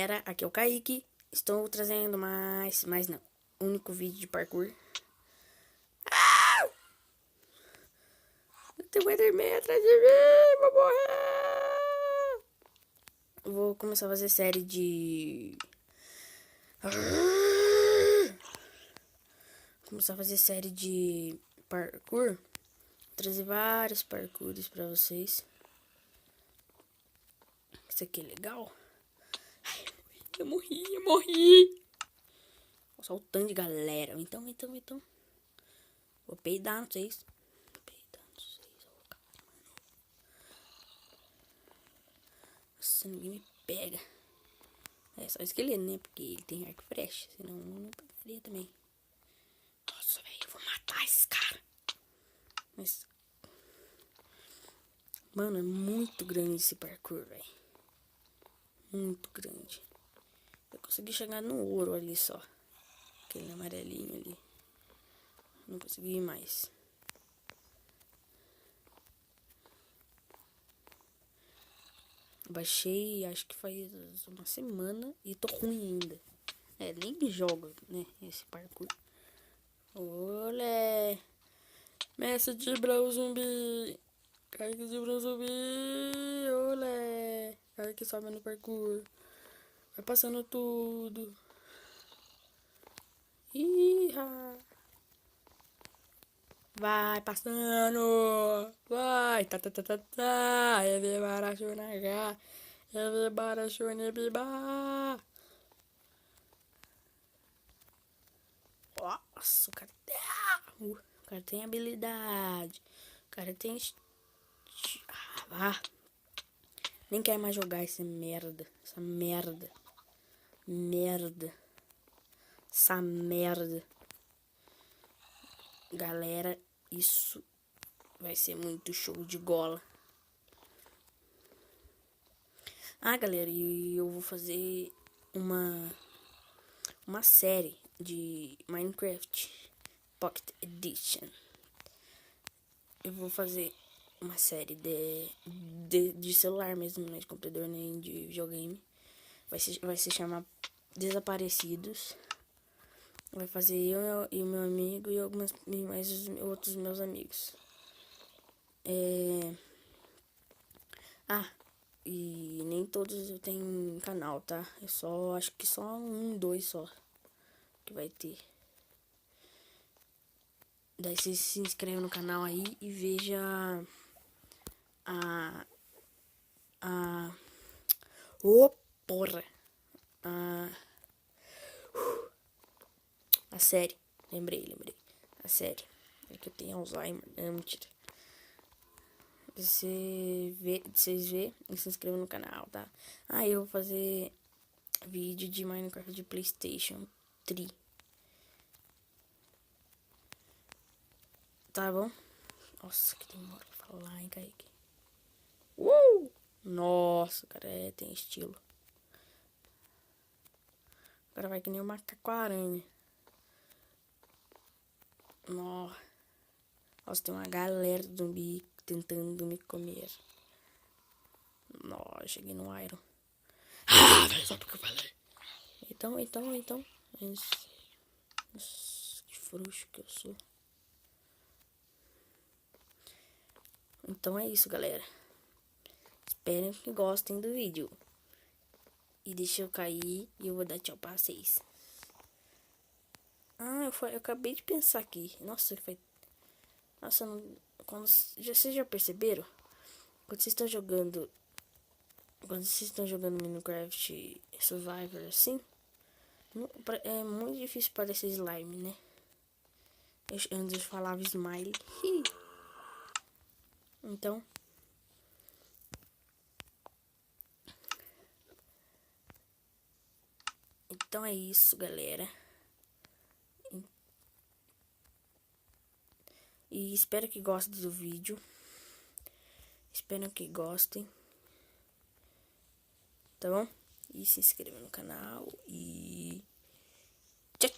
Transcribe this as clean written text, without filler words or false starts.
galera, aqui é o Kaique. Estou trazendo mais não, único vídeo de parkour. Tem um Enderman atrás de mim, vou morrer. Vou começar a fazer série de... parkour. Vou trazer vários parkours pra vocês. Isso aqui é legal. Eu morri. Olha o tanto de galera. Então. Vou peidar no vocês. Nossa, ninguém me pega. É só esqueleto, né? Porque ele tem arco e flecha. Senão não pegaria também. Nossa, velho, eu vou matar esse cara. Mas... mano, é muito grande esse parkour, velho. Muito grande. Eu consegui chegar no ouro ali só. Aquele amarelinho ali. Não consegui ir mais. Baixei, acho que faz uma semana e tô ruim ainda. Nem jogo, né, esse parkour. Olé! Mestre de Brawl Zumbi! Kaique de Brawl Zumbi! Olé! Kaique sobe no parkour. Vai passando tudo. Iha! Vai passando! Vai! Tá! Ele barachou na H! Ele barachou na Biba! Nossa, o cara tem habilidade. O cara tem... nem quero mais jogar essa merda. Essa merda. Galera, isso vai ser muito show de bola. Galera, e eu vou fazer uma série de Minecraft Pocket Edition. Eu vou fazer uma série de celular mesmo, né? De computador, nem de videogame. Vai se chamar Desaparecidos. Vai fazer eu e o meu amigo e mais outros meus amigos. E nem todos eu tenho canal, tá? Acho que só 2 só que vai ter. Daí você se inscreve no canal aí e veja porra! A série. Lembrei. A série. É que eu tenho Alzheimer. Não, mentira. Vocês vê e se inscreva no canal, tá? Eu vou fazer vídeo de Minecraft de PlayStation 3. Tá bom? Nossa, que demora pra falar, hein, Kaique? Nossa, o cara tem estilo. O cara vai que nem o macaco-aranha. Nossa, tem uma galera de zumbi tentando me comer. Nossa, cheguei no Iron. Só porque eu falei. Então. Nossa, que frouxo que eu sou. Então é isso, galera. Espero que gostem do vídeo. E deixa eu cair e eu vou dar tchau pra vocês. Eu acabei de pensar aqui. Nossa, vocês já perceberam? Quando vocês estão jogando Minecraft Survivor assim, é muito difícil parecer slime, né? Antes eu falava smile. Então é isso, galera. E espero que gostem do vídeo. Espero que gostem. Tá bom? E se inscreva no canal. E tchau.